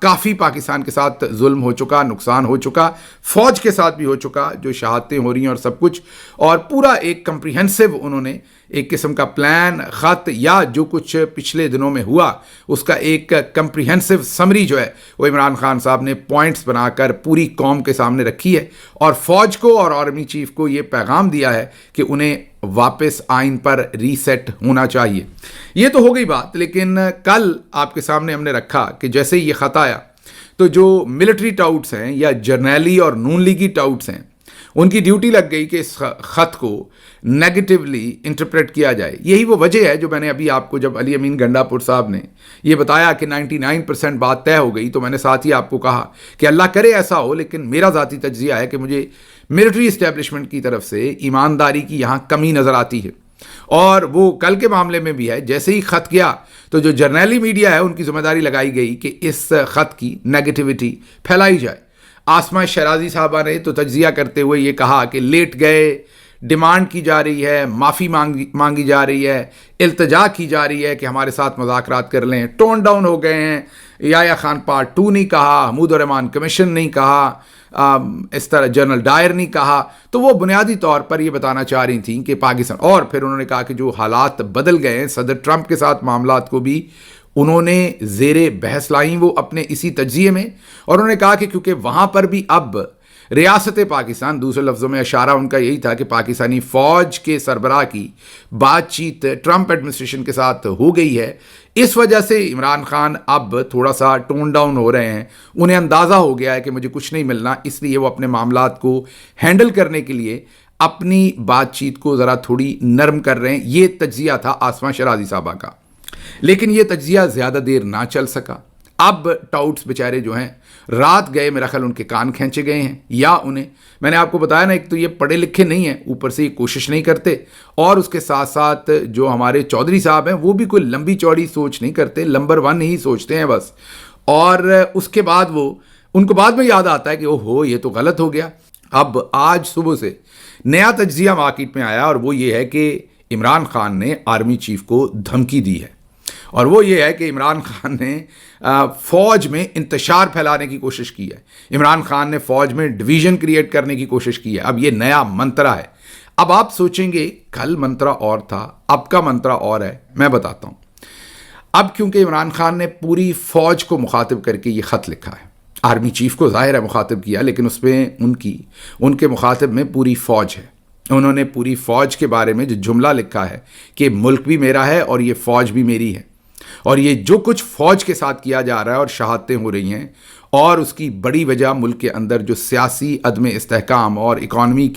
کافی پاکستان کے ساتھ ظلم ہو چکا، نقصان ہو چکا، فوج کے ساتھ بھی ہو چکا، جو شہادتیں ہو رہی ہیں اور سب کچھ، اور پورا ایک کمپریہنسو انہوں نے ایک قسم کا پلان، خط یا جو کچھ پچھلے دنوں میں ہوا اس کا ایک کمپریہنسو سمری جو ہے وہ عمران خان صاحب نے پوائنٹس بنا کر پوری قوم کے سامنے رکھی ہے، اور فوج کو اور آرمی چیف کو یہ پیغام دیا ہے کہ انہیں واپس آئین پر ریسیٹ ہونا چاہیے۔ یہ تو ہو گئی بات، لیکن کل آپ کے سامنے ہم نے رکھا کہ جیسے یہ خط آیا تو جو ملٹری ٹاؤٹس ہیں یا جرنیلی اور نون لیگی ٹاؤٹس ہیں ان کی ڈیوٹی لگ گئی کہ اس خط کو نیگیٹیولی انٹرپریٹ کیا جائے۔ یہی وہ وجہ ہے جو میں نے ابھی آپ کو، جب علی امین گنڈا پور صاحب نے یہ بتایا کہ 99% بات طے ہو گئی، تو میں نے ساتھ ہی آپ کو کہا کہ اللہ کرے ایسا ہو، لیکن میرا ذاتی تجزیہ ہے کہ مجھے ملٹری اسٹیبلشمنٹ کی طرف سے ایمانداری کی یہاں کمی نظر آتی ہے، اور وہ کل کے معاملے میں بھی ہے۔ جیسے ہی خط گیا تو جو جرنیلی میڈیا ہے ان کی ذمہ داری لگائی گئی کہ اس خط کی نیگیٹیوٹی پھیلائی جائے۔ آسمہ شیرازی صاحبہ نے تو تجزیہ کرتے ہوئے یہ کہا کہ لیٹ گئے، ڈیمانڈ کی جا رہی ہے، معافی مانگی جا رہی ہے، التجا کی جا رہی ہے کہ ہمارے ساتھ مذاکرات کر لیں، ٹون ڈاؤن ہو گئے ہیں، یحییٰ خان پارٹ 2 نہیں کہا، حمود الرحمان کمیشن نہیں کہا، اس طرح جنرل ڈائر نہیں کہا۔ تو وہ بنیادی طور پر یہ بتانا چاہ رہی تھیں کہ پاکستان، اور پھر انہوں نے کہا کہ جو حالات بدل گئے ہیں، صدر ٹرمپ کے ساتھ معاملات کو بھی انہوں نے زیر بحث لائیں وہ اپنے اسی تجزیے میں، اور انہوں نے کہا کہ کیونکہ وہاں پر بھی اب ریاست پاکستان، دوسرے لفظوں میں اشارہ ان کا یہی تھا کہ پاکستانی فوج کے سربراہ کی بات چیت ٹرمپ ایڈمنسٹریشن کے ساتھ ہو گئی ہے، اس وجہ سے عمران خان اب تھوڑا سا ٹون ڈاؤن ہو رہے ہیں۔ انہیں اندازہ ہو گیا ہے کہ مجھے کچھ نہیں ملنا، اس لیے وہ اپنے معاملات کو ہینڈل کرنے کے لیے اپنی بات چیت کو ذرا تھوڑی نرم کر رہے ہیں۔ یہ تجزیہ تھا آسمہ شیرازی صاحبہ کا، لیکن یہ تجزیہ زیادہ دیر نہ چل سکا۔ اب ٹاؤٹس بیچارے جو ہیں رات گئے، میرا خیال ان کے کان کھینچے گئے ہیں، یا انہیں، میں نے آپ کو بتایا نا، ایک تو یہ پڑھے لکھے نہیں ہیں، اوپر سے یہ کوشش نہیں کرتے، اور اس کے ساتھ ساتھ جو ہمارے چودھری صاحب ہیں وہ بھی کوئی لمبی چوڑی سوچ نہیں کرتے، نمبر 1 ہی سوچتے ہیں بس، اور اس کے بعد وہ ان کو بعد میں یاد آتا ہے کہ اوہ ہو یہ تو غلط ہو گیا۔ اب آج صبح سے نیا تجزیہ مارکیٹ میں آیا، اور وہ یہ ہے کہ عمران خان نے آرمی چیف کو دھمکی دی ہے، اور وہ یہ ہے کہ عمران خان نے فوج میں انتشار پھیلانے کی کوشش کی ہے، عمران خان نے فوج میں ڈویژن کریٹ کرنے کی کوشش کی ہے۔ اب یہ نیا منترا ہے۔ اب آپ سوچیں گے کل منترا اور تھا، اب کا منترا اور ہے، میں بتاتا ہوں۔ اب کیونکہ عمران خان نے پوری فوج کو مخاطب کر کے یہ خط لکھا ہے، آرمی چیف کو ظاہر ہے مخاطب کیا، لیکن اس میں ان کے مخاطب میں پوری فوج ہے۔ انہوں نے پوری فوج کے بارے میں جو جملہ لکھا ہے کہ ملک بھی میرا ہے اور یہ فوج بھی میری ہے، اور یہ جو کچھ فوج کے ساتھ کیا جا رہا ہے اور شہادتیں ہو رہی ہیں، اور اس کی بڑی وجہ ملک کے اندر جو سیاسی عدم استحکام اور اکانومی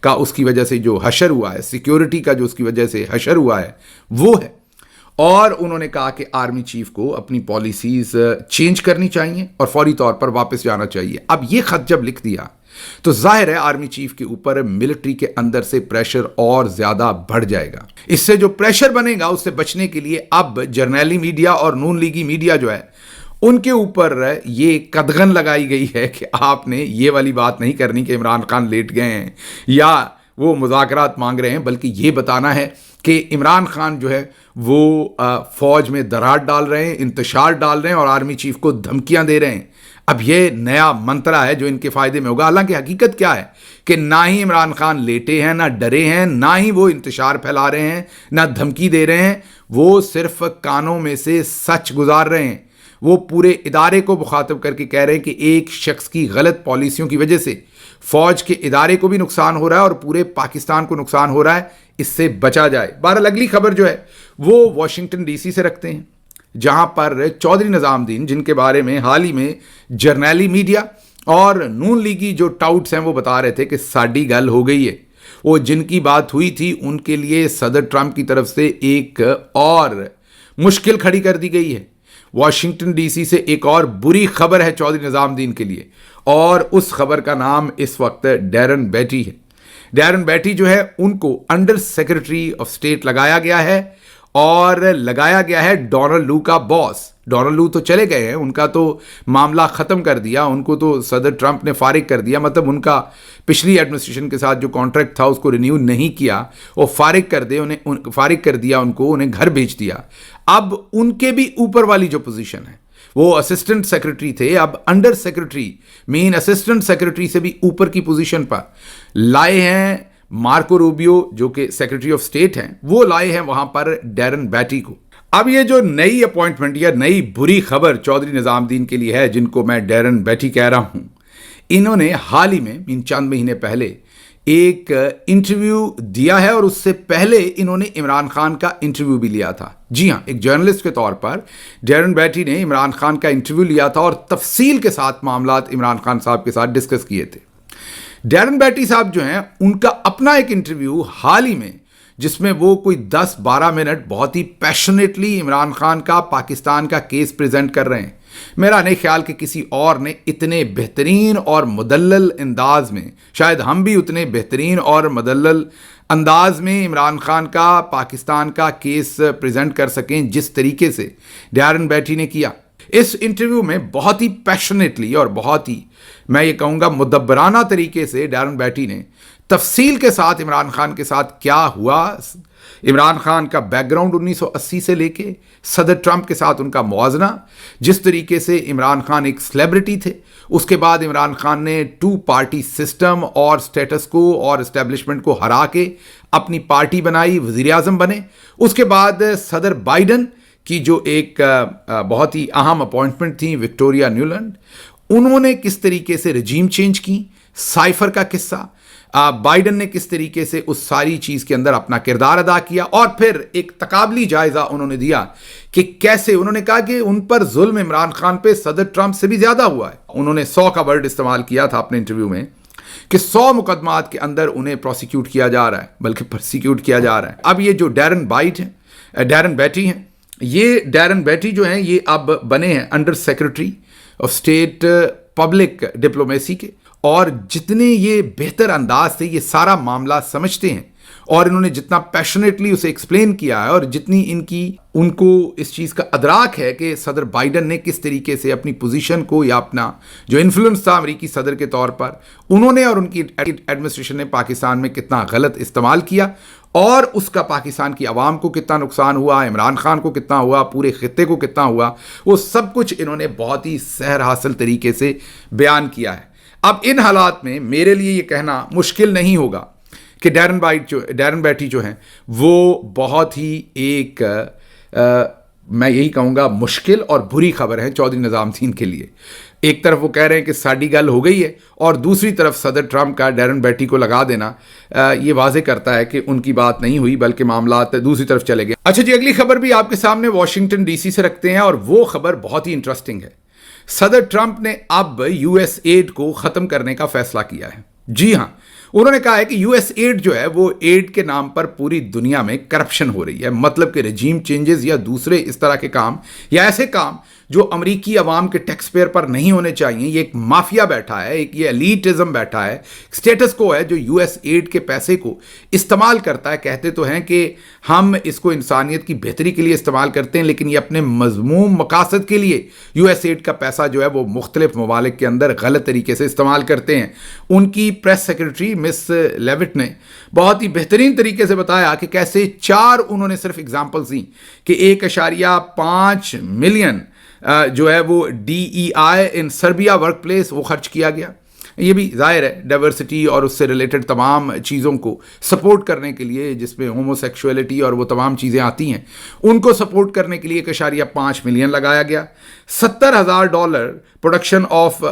کا اس کی وجہ سے جو حشر ہوا ہے، سیکیورٹی کا جو اس کی وجہ سے حشر ہوا ہے وہ ہے۔ اور انہوں نے کہا کہ آرمی چیف کو اپنی پالیسیز چینج کرنی چاہیے اور فوری طور پر واپس جانا چاہیے۔ اب یہ خط جب لکھ دیا تو ظاہر ہے آرمی چیف کے اوپر ملٹری کے اندر سے پریشر اور زیادہ بڑھ جائے گا۔ اس سے جو پریشر بنے گا اس سے بچنے کے لیے اب جرنیلی میڈیا اور نون لیگی میڈیا جو ہے ان کے اوپر یہ قدغن لگائی گئی ہے کہ آپ نے یہ والی بات نہیں کرنی کہ عمران خان لیٹ گئے ہیں یا وہ مذاکرات مانگ رہے ہیں، بلکہ یہ بتانا ہے کہ عمران خان جو ہے وہ فوج میں درار ڈال رہے ہیں، انتشار ڈال رہے ہیں اور آرمی چیف کو دھمکیاں دے رہے ہیں۔ اب یہ نیا منترا ہے جو ان کے فائدے میں ہوگا۔ حالانکہ حقیقت کیا ہے کہ نہ ہی عمران خان لیٹے ہیں، نہ ڈرے ہیں، نہ ہی وہ انتشار پھیلا رہے ہیں، نہ دھمکی دے رہے ہیں، وہ صرف کانوں میں سے سچ گزار رہے ہیں۔ وہ پورے ادارے کو مخاطب کر کے کہہ رہے ہیں کہ ایک شخص کی غلط پالیسیوں کی وجہ سے فوج کے ادارے کو بھی نقصان ہو رہا ہے اور پورے پاکستان کو نقصان ہو رہا ہے، اس سے بچا جائے۔ بہرحال اگلی خبر جو ہے وہ واشنگٹن ڈی سی سے رکھتے ہیں، جہاں پر چودھری نظام الدین، جن کے بارے میں حال ہی میں جرنیلی میڈیا اور نون لیگی جو ٹاؤٹس ہیں وہ بتا رہے تھے کہ ساڈی گل ہو گئی ہے، وہ جن کی بات ہوئی تھی ان کے لیے صدر ٹرمپ کی طرف سے ایک اور مشکل کھڑی کر دی گئی ہے۔ واشنگٹن ڈی سی سے ایک اور بری خبر ہے چودھری نظام الدین کے لیے، اور اس خبر کا نام اس وقت ڈیرن بیٹی ہے۔ ڈیرن بیٹی جو ہے ان کو انڈر سیکرٹری آف اسٹیٹ لگایا گیا ہے، اور لگایا گیا ہے ڈونلڈ لو کا باس۔ ڈونلڈ لو تو چلے گئے ہیں، ان کا تو معاملہ ختم کر دیا، ان کو تو صدر ٹرمپ نے فارغ کر دیا، مطلب ان کا پچھلی ایڈمنسٹریشن کے ساتھ جو کانٹریکٹ تھا اس کو رینیو نہیں کیا، وہ فارغ کر دیا ان کو، انہیں گھر بھیج دیا۔ اب ان کے بھی اوپر والی جو پوزیشن ہے وہ اسسٹنٹ سیکرٹری تھے, اب انڈر سیکرٹری, مین اسسٹنٹ سیکرٹری سے بھی اوپر کی پوزیشن پر لائے ہیں مارکو روبیو جو کہ سیکرٹری آف اسٹیٹ ہیں, وہ لائے ہیں وہاں پر ڈیرن بیٹی کو. اب یہ جو نئی اپوائنٹمنٹ یا نئی بری خبر چودھری نظام الدین کے لیے ہے, جن کو میں ڈیرن بیٹی کہہ رہا ہوں, انہوں نے حال ہی میں چند مہینے پہلے ایک انٹرویو دیا ہے, اور اس سے پہلے انہوں نے عمران خان کا انٹرویو بھی لیا تھا. جی ہاں, ایک جرنلسٹ کے طور پر ڈیرن بیٹی نے عمران خان کا انٹرویو لیا تھا اور تفصیل کے ساتھ معاملات عمران خان صاحب کے ساتھ ڈسکس کیے تھے. ڈیرن بیٹی صاحب جو ہیں, ان کا اپنا ایک انٹرویو حال ہی میں, جس میں وہ کوئی 10-12 منٹ بہت ہی پیشنیٹلی عمران خان کا, پاکستان کا کیس پریزنٹ کر رہے ہیں. میرا نہیں خیال کہ کسی اور نے اتنے بہترین اور مدلل انداز میں, شاید ہم بھی اتنے بہترین اور مدلل انداز میں عمران خان کا, پاکستان کا کیس پریزنٹ کر سکیں جس طریقے سے ڈیرن بیٹی نے کیا. اس انٹرویو میں بہت ہی پیشنیٹلی اور بہت ہی, میں یہ کہوں گا, مدبرانہ طریقے سے ڈیرن بیٹی نے تفصیل کے ساتھ عمران خان کے ساتھ کیا ہوا, عمران خان کا بیک گراؤنڈ 1980 سے لے کے صدر ٹرمپ کے ساتھ ان کا موازنہ, جس طریقے سے عمران خان ایک سیلیبریٹی تھے, اس کے بعد عمران خان نے 2 پارٹی سسٹم اور سٹیٹس کو اور اسٹیبلشمنٹ کو ہرا کے اپنی پارٹی بنائی, وزیر اعظم بنے. اس کے بعد صدر بائیڈن کی جو ایک بہت ہی اہم اپوائنٹمنٹ تھی, وکٹوریا نیولینڈ, انہوں نے کس طریقے سے رجیم چینج کی, سائفر کا قصہ, بائیڈن نے کس طریقے سے اس ساری چیز کے اندر اپنا کردار ادا کیا, اور پھر ایک تقابلی جائزہ انہوں نے دیا کہ کیسے, انہوں نے کہا کہ ان پر ظلم عمران خان پہ صدر ٹرمپ سے بھی زیادہ ہوا ہے. انہوں نے 100 کا ورڈ استعمال کیا تھا اپنے انٹرویو میں کہ 100 مقدمات کے اندر انہیں پروسیکیوٹ کیا جا رہا ہے, بلکہ پرسیکیوٹ کیا جا رہا ہے. اب یہ جو ڈیرن بیٹی ہیں, یہ ڈیرن بیٹی جو ہیں, یہ اب بنے ہیں under secretary of state public diplomacy کے, اور جتنے یہ بہتر انداز سے یہ سارا معاملہ سمجھتے ہیں, اور انہوں نے جتنا پیشنیٹلی اسے ایکسپلین کیا ہے, اور جتنی ان کو اس چیز کا ادراک ہے کہ صدر بائیڈن نے کس طریقے سے اپنی پوزیشن کو یا اپنا جو انفلوئنس تھا امریکی صدر کے طور پر, انہوں نے اور ان کی ایڈمنسٹریشن نے پاکستان میں کتنا غلط استعمال کیا, اور اس کا پاکستان کی عوام کو کتنا نقصان ہوا, عمران خان کو کتنا ہوا, پورے خطے کو کتنا ہوا, وہ سب کچھ انہوں نے بہت ہی سحر حاصل طریقے سے بیان کیا ہے. اب ان حالات میں میرے لیے یہ کہنا مشکل نہیں ہوگا کہ ڈیرن بیٹی جو ہیں وہ بہت ہی ایک میں یہی کہوں گا مشکل اور بری خبر ہے چودھری نظام الدین کے لیے. ایک طرف وہ کہہ رہے ہیں کہ ساڈی گل ہو گئی ہے, اور دوسری طرف صدر ٹرمپ کا ڈیرن بیٹی کو لگا دینا یہ واضح کرتا ہے کہ ان کی بات نہیں ہوئی, بلکہ معاملات دوسری طرف چلے گئے. اچھا جی, اگلی خبر بھی آپ کے سامنے واشنگٹن ڈی سی سے رکھتے ہیں, اور وہ خبر بہت ہی انٹرسٹنگ ہے. صدر ٹرمپ نے اب یو ایس ایڈ کو ختم کرنے کا فیصلہ کیا ہے. جی ہاں, انہوں نے کہا ہے کہ یو ایس ایڈ جو ہے وہ ایڈ کے نام پر پوری دنیا میں کرپشن ہو رہی ہے, مطلب کہ رجیم چینجز یا دوسرے اس طرح کے کام یا ایسے کام جو امریکی عوام کے ٹیکس پیئر پر نہیں ہونے چاہیے. یہ ایک مافیا بیٹھا ہے, ایک یہ ایلیٹزم بیٹھا ہے, اسٹیٹس کو ہے جو یو ایس ایڈ کے پیسے کو استعمال کرتا ہے. کہتے تو ہیں کہ ہم اس کو انسانیت کی بہتری کے لیے استعمال کرتے ہیں, لیکن یہ اپنے مذموم مقاصد کے لیے یو ایس ایڈ کا پیسہ جو ہے وہ مختلف ممالک کے اندر غلط طریقے سے استعمال کرتے ہیں. ان کی پریس سیکرٹری مس لیوٹ نے بہت ہی بہترین طریقے سے بتایا کہ کیسے 4 انہوں نے صرف ایگزامپلز دیں کہ 1.5 ملین جو ہے وہ ڈی ای آئی ان سربیا ورک پلیس وہ خرچ کیا گیا. یہ بھی ظاہر ہے ڈائیورسٹی اور اس سے ریلیٹڈ تمام چیزوں کو سپورٹ کرنے کے لیے, جس میں ہومو سیکشولیٹی اور وہ تمام چیزیں آتی ہیں, ان کو سپورٹ کرنے کے لیے 1.5 ملین لگایا گیا. $70,000 production of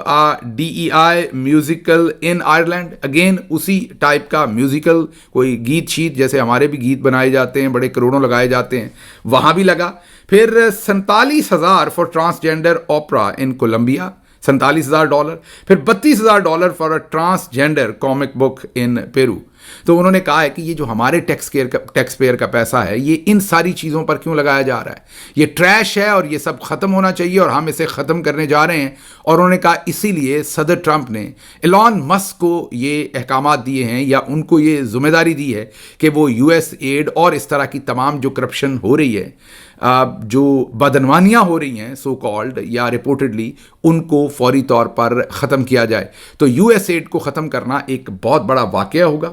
D E I musical in Ireland, again اسی ٹائپ کا میوزیکل کوئی گیت شیت جیسے ہمارے بھی گیت بنائے جاتے ہیں, بڑے کروڑوں لگائے جاتے ہیں, وہاں بھی لگا. پھر $47,000 for transgender opera in Colombia, $47,000. پھر $32,000 for a transgender comic book in Peru. تو انہوں نے کہا ہے کہ یہ جو ہمارے ٹیکس پیئر کا پیسہ ہے یہ ان ساری چیزوں پر کیوں لگایا جا رہا ہے, یہ ٹریش ہے اور یہ سب ختم ہونا چاہیے, اور ہم اسے ختم کرنے جا رہے ہیں. اور انہوں نے کہا اسی لیے صدر ٹرمپ نے ایلان مسک کو یہ احکامات دیے ہیں یا ان کو یہ ذمہ داری دی ہے کہ وہ یو ایس ایڈ اور اس طرح کی تمام جو کرپشن ہو رہی ہے, جو بدعنوانیاں ہو رہی ہیں سو کالڈ یا رپورٹڈلی, ان کو فوری طور پر ختم کیا جائے. تو یو ایس ایڈ کو ختم کرنا ایک بہت بڑا واقعہ ہوگا,